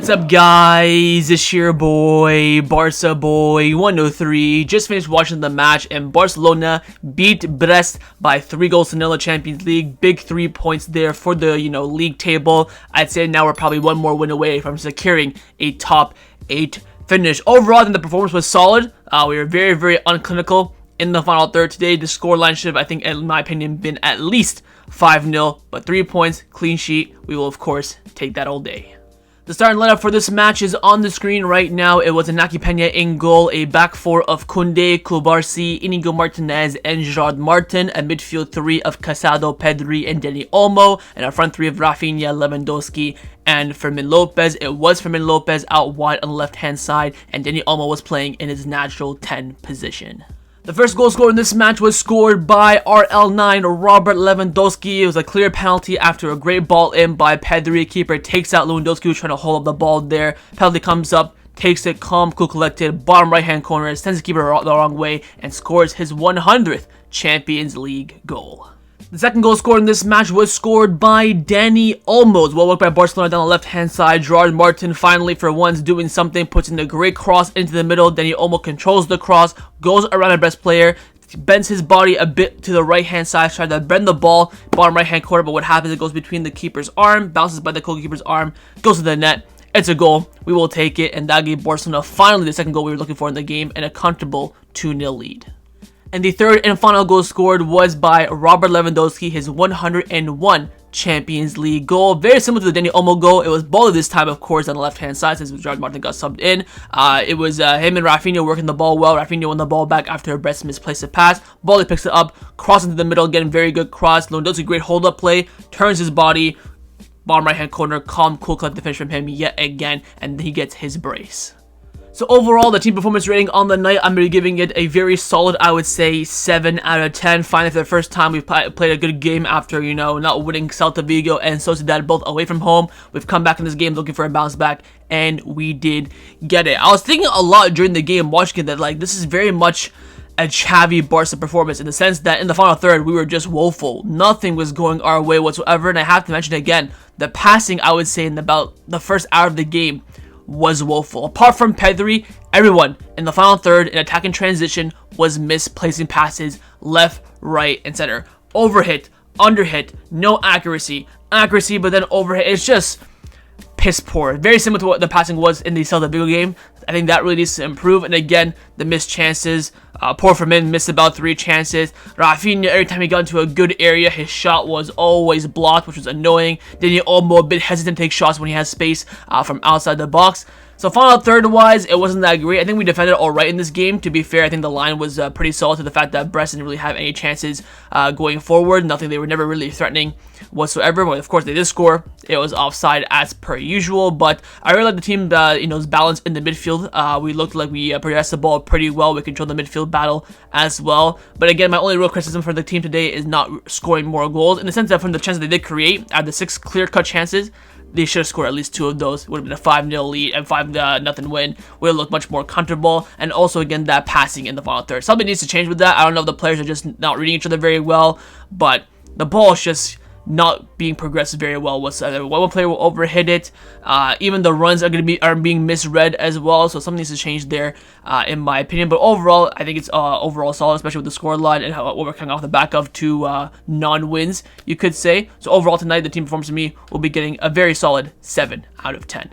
What's up, guys? It's your boy, Barca Boy 103. Just finished watching the match, and Barcelona beat Brest by 3-0 Champions League. Big 3 points there for the league table. I'd say now we're probably one more win away from securing a top 8 finish. Overall, I think the performance was solid. We were very, very unclinical in the final third today. The scoreline should have, I think, in my opinion, been at least 5-0, but 3 points, clean sheet. We will, of course, take that all day. The starting lineup for this match is on the screen right now. It was Iñaki Peña in goal, a back four of Kounde, Cubarsí, Inigo Martinez, and Gerard Martin, a midfield three of Casado, Pedri, and Dani Olmao, and a front three of Raphinha, Lewandowski, and Fermin Lopez. It was Fermin Lopez out wide on the left-hand side, and Dani Olmao was playing in his natural 10 position. The first goal scored in this match was scored by RL9 Robert Lewandowski. It was a clear penalty after a great ball in by Pedri. Keeper takes out Lewandowski, who's trying to hold up the ball there. Penalty comes up, takes it calm, cool, collected, bottom right-hand corner, sends the keeper the wrong way, and scores his 100th Champions League goal. The second goal scored in this match was scored by Dani Olmao. Well worked by Barcelona down the left-hand side. Gerard Martin finally for once doing something, puts in a great cross into the middle. Dani Olmao controls the cross, goes around a Brest player, bends his body a bit to the right-hand side, tries to bend the ball, bottom right-hand corner, but what happens, it goes between the keeper's arm, bounces by the goalkeeper's arm, goes to the net. It's a goal. We will take it, and that gave Barcelona finally the second goal we were looking for in the game, and a comfortable 2-0 lead. And the third and final goal scored was by Robert Lewandowski, his 101 Champions League goal. Very similar to the Dani Olmao goal. It was Bola this time, of course, on the left-hand side since Gerard Martin got subbed in. It was him and Raphinha working the ball well. Raphinha won the ball back after Brest misplaced a pass. Bola picks it up, cross into the middle, again, very good cross. Lewandowski, great hold-up play, turns his body, bottom right-hand corner, calm, cool, collected finish from him yet again, and he gets his brace. So overall, the team performance rating on the night, I'm going to be giving it a very solid, I would say, 7 out of 10. Finally, for the first time, we've played a good game after, not winning Celta Vigo and Sociedad both away from home. We've come back in this game looking for a bounce back, and we did get it. I was thinking a lot during the game, watching it, that this is very much a Xavi Barca performance in the sense that in the final third, we were just woeful. Nothing was going our way whatsoever, and I have to mention again, the passing, I would say, in about the first hour of the game was woeful. Apart from Pedri, everyone in the final third in attacking transition was misplacing passes left, right, and center. Overhit, underhit, no accuracy, but then overhit. It's just piss poor. Very similar to what the passing was in the Celta Vigo game. I think that really needs to improve. And again, the missed chances. Poor Fermin missed about 3 chances. Raphinha, every time he got into a good area, his shot was always blocked, which was annoying. Dani Olmao a bit hesitant to take shots when he has space from outside the box. So final third-wise, it wasn't that great. I think we defended all right in this game. To be fair, I think the line was pretty solid to the fact that Brest didn't really have any chances going forward. Nothing, they were never really threatening whatsoever. Well, of course, they did score. It was offside as per usual, but I really like the team, was balanced in the midfield. We looked like we progressed the ball pretty well. We controlled the midfield battle as well. But again, my only real criticism for the team today is not scoring more goals, in the sense that from the chances they did create, out of the 6 clear-cut chances, they should have scored at least 2 of those. It would have been a 5-0 lead and 5-0 win. Would have looked much more comfortable. And also, again, that passing in the final third. Something needs to change with that. I don't know if the players are just not reading each other very well, but the ball is just not being progressed very well whatsoever. One player will overhit it. Even the runs are being misread as well. So something needs to change there, in my opinion. But overall, I think it's overall solid, especially with the scoreline and what we're coming off the back of 2 non-wins, you could say. So overall tonight, the team performance to me will be getting a very solid 7 out of 10.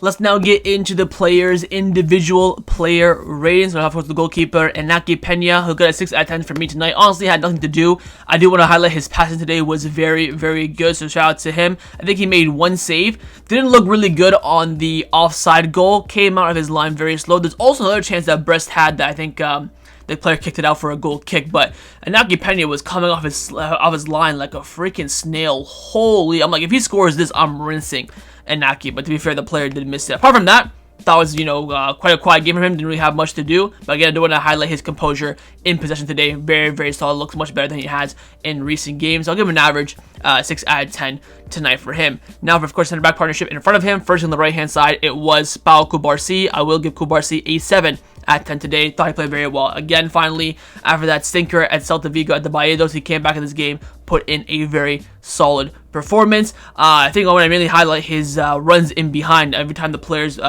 Let's now get into the players' individual player ratings. So I have, of course, the goalkeeper, Iñaki Peña, who got a 6 out of 10 for me tonight. Honestly, had nothing to do. I do want to highlight his passing today was very, very good, so shout out to him. I think he made 1 save. Didn't look really good on the offside goal. Came out of his line very slow. There's also another chance that Brest had that I think the player kicked it out for a goal kick, but Iñaki Peña was coming off his line like a freaking snail. Holy, I'm like, if he scores this, I'm rinsing Iñaki. But to be fair, the player did miss it. Apart from that, that was, quite a quiet game for him. Didn't really have much to do. But again, I do want to highlight his composure in possession today. Very, very solid. Looks much better than he has in recent games. I'll give him an average 6 out of 10 tonight for him. Now, for, of course, center-back partnership in front of him. First on the right-hand side, it was Cubarsí. I will give Cubarsí a 7 at 10 today. Thought he played very well. Again, finally, after that stinker at Celta Vigo at the Baedos, he came back in this game, put in a very solid performance. I think I want to really highlight his runs in behind. Every time the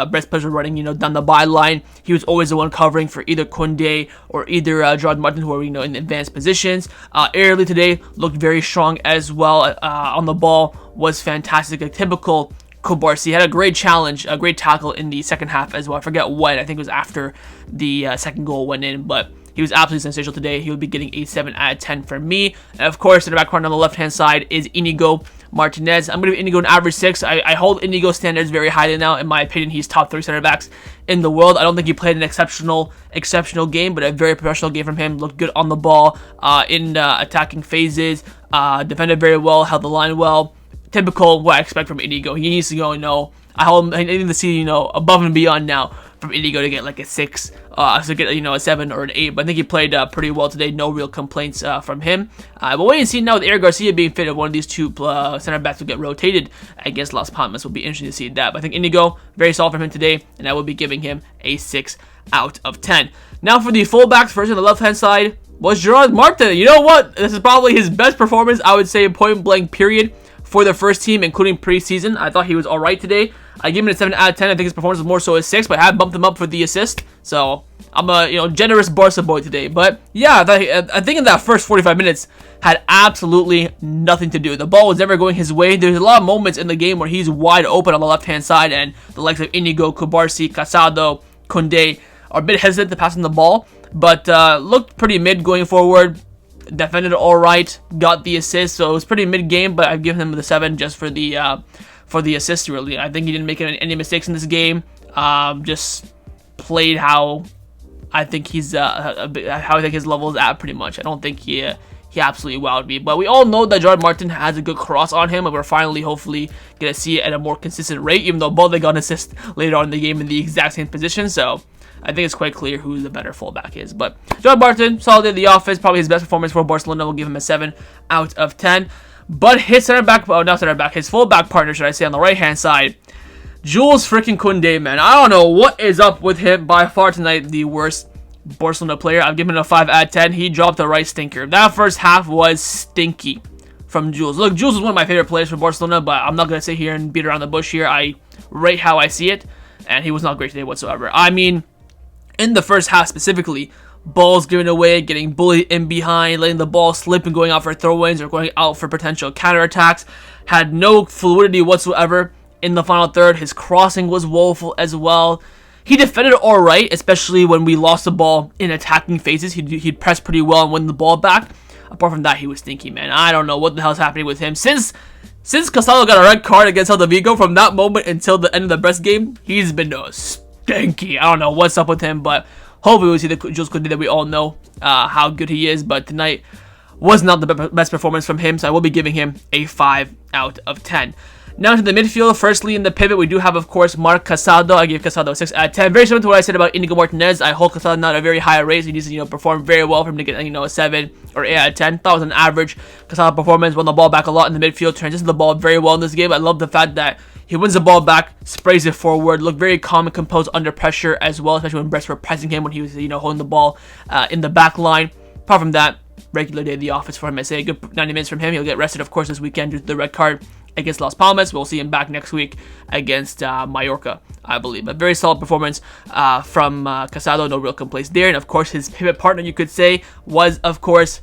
Brest players were running, down the byline, he was always the one covering for either Kounde or either Gerard Martin, who are, in advanced positions. Early today looked very strong as well. On the ball was fantastic. A typical Kobarsi. Had a great challenge, a great tackle in the second half as well. I forget when. I think it was after the second goal went in, but he was absolutely sensational today. He will be getting a 7 out of 10 from me. And of course, in the back corner on the left-hand side is Inigo Martinez. I'm going to give Inigo an average 6. I hold Inigo standards very highly now. In my opinion, he's top 3 center backs in the world. I don't think he played an exceptional game, but a very professional game from him. Looked good on the ball, in attacking phases, defended very well, held the line well. Typical what I expect from Inigo. He needs to go, I need to see, above and beyond now from Inigo to get like a 6, to get, a 7 or an 8. But I think he played pretty well today. No real complaints from him. But wait and see now with Eric Garcia being fit, if one of these two center backs will get rotated against Las Palmas. Will be interesting to see that. But I think Inigo, very solid from him today, and I will be giving him a 6 out of 10. Now for the fullbacks, first on the left-hand side was Gerard Martin. You know what? This is probably his best performance, I would say, point blank period, for the first team, including preseason. I thought he was alright today. I give him a 7 out of 10. I think his performance was more so a 6, but I have bumped him up for the assist. So I'm a generous Barca boy today. But yeah, I think in that first 45 minutes had absolutely nothing to do. The ball was never going his way. There's a lot of moments in the game where he's wide open on the left-hand side, and the likes of Inigo, Kobarsi, Casado, Kounde are a bit hesitant to pass on the ball, but looked pretty mid going forward. Defended all right, got the assist, so it was pretty mid-game, but I've given him the 7 just for the assist, really. I think he didn't make any mistakes in this game. Just played how I think his level is at, pretty much. I don't think he absolutely wowed me, but we all know that Gerard Martin has a good cross on him, and we're finally, hopefully, gonna see it at a more consistent rate, even though both they got an assist later on in the game in the exact same position, so I think it's quite clear who the better fullback is. But Gerard Martin, solid in the office, probably his best performance for Barcelona. We'll give him a 7 out of 10. But his his fullback partner, should I say, on the right-hand side, Jules freaking Kounde, man. I don't know what is up with him. By far tonight, the worst Barcelona player. I've given him a 5 out of 10. He dropped a right stinker. That first half was stinky from Jules. Look, Jules is one of my favorite players for Barcelona, but I'm not going to sit here and beat around the bush here. I rate how I see it, and he was not great today whatsoever. I mean, in the first half specifically, balls given away, getting bullied in behind, letting the ball slip and going out for throw-ins or going out for potential counterattacks. Had no fluidity whatsoever in the final third. His crossing was woeful as well. He defended all right, especially when we lost the ball in attacking phases. He'd press pretty well and win the ball back. Apart from that, he was stinky, man. I don't know what the hell's happening with him. Since Casado got a red card against Celta Vigo, from that moment until the end of the Brest game, he's been stinky. I don't know what's up with him, but hopefully we'll see the Jules Kounde that we all know how good he is. But tonight was not the best performance from him, so I will be giving him a 5 out of 10. Now to the midfield. Firstly, in the pivot, we do have, of course, Marc Casado. I gave Casado a 6 out of 10. Very similar to what I said about Inigo Martinez. I hold Casado not a very high rate, so he needs to, perform very well for him to get, a 7 or 8 out of 10. That was an average Casado performance. Won the ball back a lot in the midfield. Transitioned the ball very well in this game. I love the fact that he wins the ball back, sprays it forward, looked very calm and composed under pressure as well, especially when Brest were pressing him when he was, holding the ball in the back line. Apart from that, regular day at the office for him. I say a good 90 minutes from him. He'll get rested, of course, this weekend due to the red card against Las Palmas. We'll see him back next week against Mallorca, I believe. A very solid performance from Casado. No real complaints there. And, of course, his pivot partner, you could say, was, of course,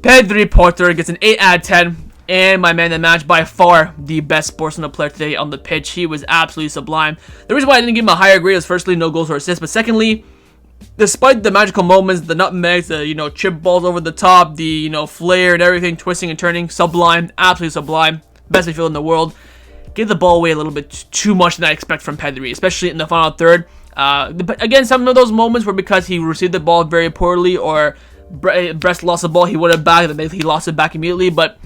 Pedri Porter. Gets an 8 out of 10. And my man of the match, by far the best Barcelona player today on the pitch. He was absolutely sublime. The reason why I didn't give him a higher grade is, firstly, no goals or assists. But secondly, despite the magical moments, the nutmegs, the chip balls over the top, the flair and everything, twisting and turning, sublime, absolutely sublime, best midfield in the world. Give the ball away a little bit too much than I expect from Pedri, especially in the final third. Again, some of those moments were because he received the ball very poorly, or Brest lost the ball, he won it back, and then he lost it back immediately. But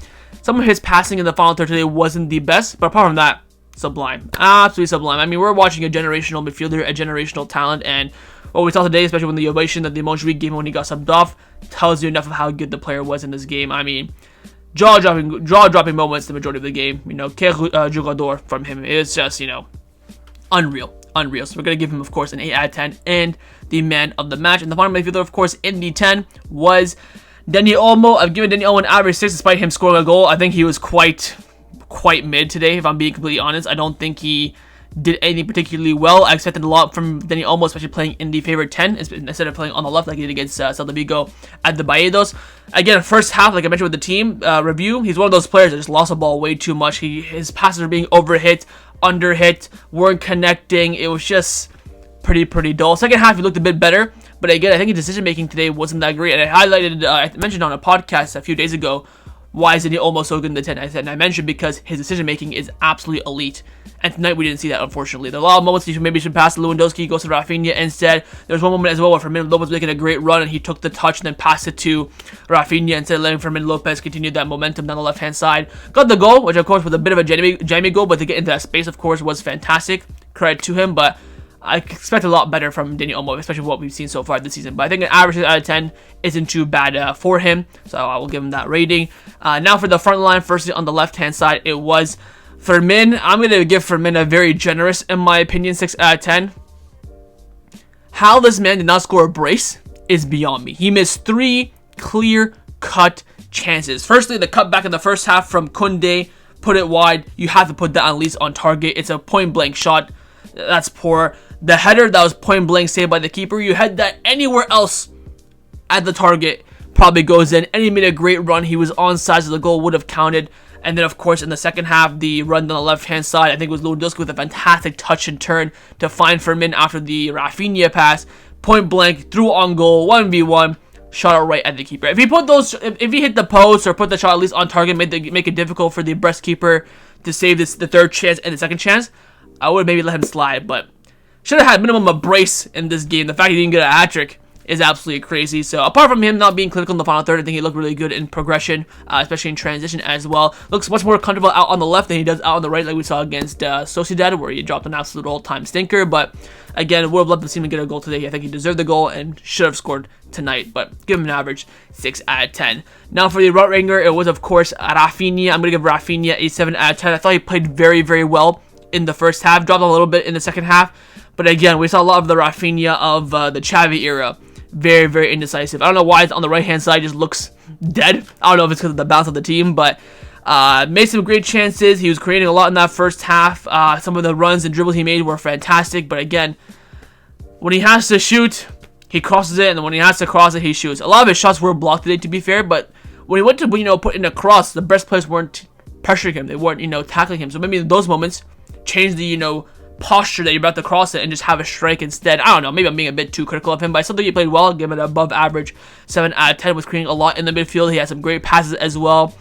some of his passing in the final third today wasn't the best, but apart from that, sublime, absolutely sublime. I mean, we're watching a generational midfielder, a generational talent, and what we saw today, especially when the ovation that the Montjuic game when he got subbed off, tells you enough of how good the player was in this game. I mean, jaw-dropping moments the majority of the game. Quel jugador from him. It's just, unreal. unreal. So we're going to give him, of course, an 8 out of 10 and the man of the match. And the final midfielder, of course, in the 10 was Dani Olmao. I've given Dani Olmao an average 6 despite him scoring a goal. I think he was quite mid today, if I'm being completely honest. I don't think he did anything particularly well. I expected a lot from Dani Olmao, especially playing in the favorite 10 instead of playing on the left like he did against Celta Vigo at the Baedos. Again, first half, like I mentioned with the team review, he's one of those players that just lost the ball way too much. His passes were being overhit, underhit, weren't connecting. It was just pretty dull. Second half, he looked a bit better, but again, I think his decision making today wasn't that great. And I mentioned on a podcast a few days ago, why is Dani Olmao so good in the 10? I mentioned because his decision making is absolutely elite. And tonight we didn't see that, unfortunately. There are a lot of moments he maybe should pass to Lewandowski, goes to Raphinha instead. There was one moment as well where Fermin Lopez was making a great run and he took the touch and then passed it to Raphinha instead of letting Fermin Lopez continue that momentum down the left-hand side. Got the goal, which of course was a bit of a Jamie goal, but to get into that space, of course, was fantastic. Credit to him, but I expect a lot better from Dani Olmao, especially what we've seen so far this season. But I think an average out of 10 isn't too bad for him, so I will give him that rating. Now for the front line, firstly on the left-hand side, it was Fermin. I'm going to give Fermin a very generous, in my opinion, 6 out of 10. How this man did not score a brace is beyond me. He missed 3 clear-cut chances. Firstly, the cutback in the first half from Kounde, put it wide. You have to put that at least on target. It's a point-blank shot. That's poor. The header that was point-blank saved by the keeper. You head that anywhere else at the target, probably goes in. And he made a great run. He was on side, so the goal would have counted. And then, of course, in the second half, the run down the left-hand side, I think it was Lewandowski with a fantastic touch and turn to find Fermin after the Raphinha pass. Point-blank, threw on goal, 1v1, shot it right at the keeper. If he put those, if he hit the post or put the shot at least on target, make it difficult for the Brest keeper to save the third chance and the second chance, I would maybe let him slide, but should have had minimum a brace in this game. The fact he didn't get a hat-trick is absolutely crazy. So apart from him not being clinical in the final third, I think he looked really good in progression, especially in transition as well. Looks much more comfortable out on the left than he does out on the right, like we saw against Sociedad, where he dropped an absolute all-time stinker. But again, would have loved to see him get a goal today. I think he deserved the goal and should have scored tonight, but give him an average 6 out of 10. Now for the right winger, it was of course Raphinha. I'm going to give Raphinha a 7 out of 10. I thought he played very well in the first half, dropped a little bit in the second half, but again, we saw a lot of the Raphinha of the Xavi era. Very indecisive. I don't know why it's on the right hand side just looks dead. I don't know if it's because of the bounce of the team, but made some great chances. He was creating a lot in that first half. Some of the runs and dribbles he made were fantastic, but again, when he has to shoot, he crosses it, and then when he has to cross it, he shoots. A lot of his shots were blocked today, to be fair, but when he went to put in a cross, the Brest players weren't pressuring him. They weren't tackling him. So maybe in those moments, change the posture that you're about to cross it and just have a strike instead. I don't know, maybe I'm being a bit too critical of him, but I still think he played well. I'll give it an above average 7 out of 10. Was creating a lot in the midfield. He had some great passes as well.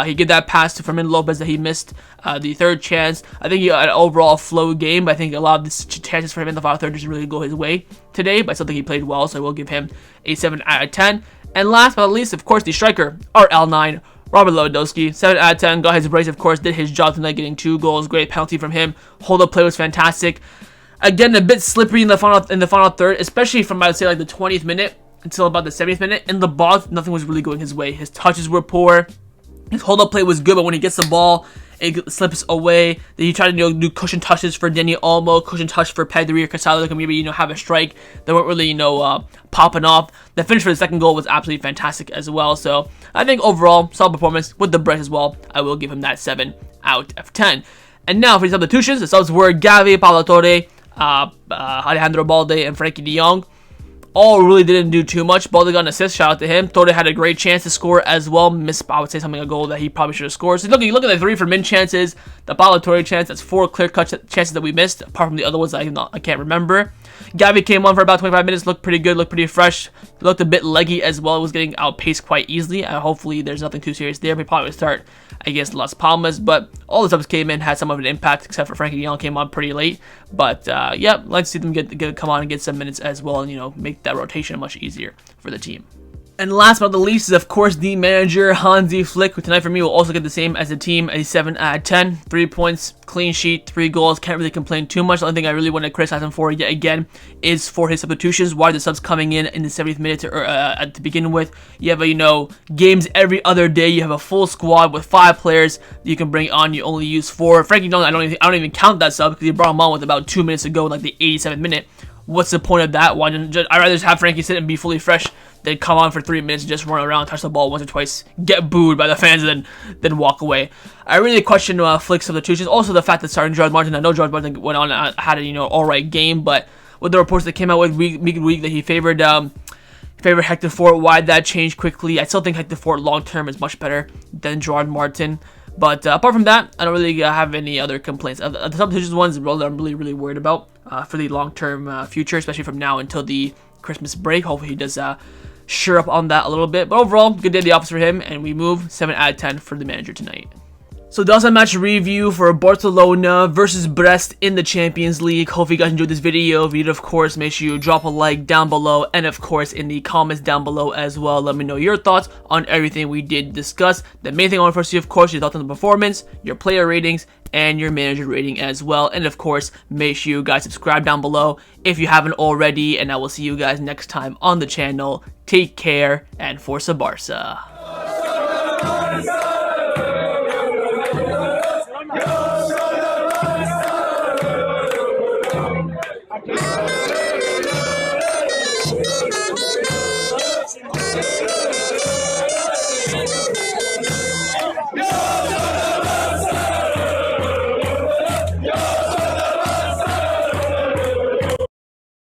He gave that pass to Fermin Lopez that he missed the third chance. I think he had an overall flow game, but I think a lot of the chances for him in the final third just really go his way today, but I still think he played well, so I will give him a 7 out of 10. And last but not least, of course, the striker, RL9, Robert Lewandowski, 7 out of 10, got his brace, of course, did his job tonight, getting 2 goals, great penalty from him, hold-up play was fantastic. Again, a bit slippery in the final third, especially from, I would say, like the 20th minute until about the 70th minute. In the box, nothing was really going his way. His touches were poor, his hold-up play was good, but when he gets the ball, it slips away. Then he tried to do cushion touches for Dani Olmao, cushion touch for Pedri or Casado that can maybe have a strike. They weren't really popping off. The finish for the second goal was absolutely fantastic as well. So I think overall solid performance with the Brest as well. I will give him that 7 out of 10. And now for the substitutions, the subs were Gavi, Pablo Torre, Alejandro Balde, and Frankie De Jong. All really didn't do too much. Balde got an assist, shout out to him. Torre had a great chance to score as well. Missed, I would say, a goal that he probably should have scored. So you look at the 3 for Min chances, the Pablo Torre chance, that's 4 clear-cut chances that we missed, apart from the other ones that I can't remember. Gavi came on for about 25 minutes, looked pretty good, looked pretty fresh, looked a bit leggy as well, was getting outpaced quite easily. Hopefully there's nothing too serious there. We probably would start against Las Palmas, but all the subs came in, had some of an impact, except for Frankie De Jong came on pretty late. But yeah, like to see them come on and get some minutes as well, and make that rotation much easier for the team. And last but not the least is, of course, the manager, Hansi Flick, who tonight for me will also get the same as the team, a 7 out of 10. 3 points, clean sheet, 3 goals. Can't really complain too much. The only thing I really want to criticize him for, yet again, is for his substitutions. Why are the subs coming in the 70th minute to begin with? You have, games every other day. You have a full squad with 5 players that you can bring on. You only use 4. Frankie Jones, I don't even count that sub because you brought him on with about 2 minutes ago, like the 87th minute. What's the point of that? I'd rather just have Frankie sit and be fully fresh than come on for 3 minutes and just run around, touch the ball once or twice, get booed by the fans, and then walk away. I really question Flick's substitutions. Also, the fact that starting Gerard Martin, I know Gerard Martin went on and had a alright game, but with the reports that came out with week that he favored Hector Fort, why'd that change quickly? I still think Hector Fort long term is much better than Gerard Martin. But apart from that, I don't really have any other complaints. The substitutions ones that I'm really worried about for the long-term future, especially from now until the Christmas break. Hopefully he does sure up on that a little bit. But overall, good day at the office for him, and we move 7 out of 10 for the manager tonight. So that's a match review for Barcelona versus Brest in the Champions League. Hope you guys enjoyed this video. If you did, of course, make sure you drop a like down below, and of course in the comments down below as well. Let me know your thoughts on everything we did discuss. The main thing I want to see, of course, your thoughts on the performance, your player ratings, and your manager rating as well. And of course, make sure you guys subscribe down below if you haven't already, and I will see you guys next time on the channel. Take care, and Forza Barca. Yeah.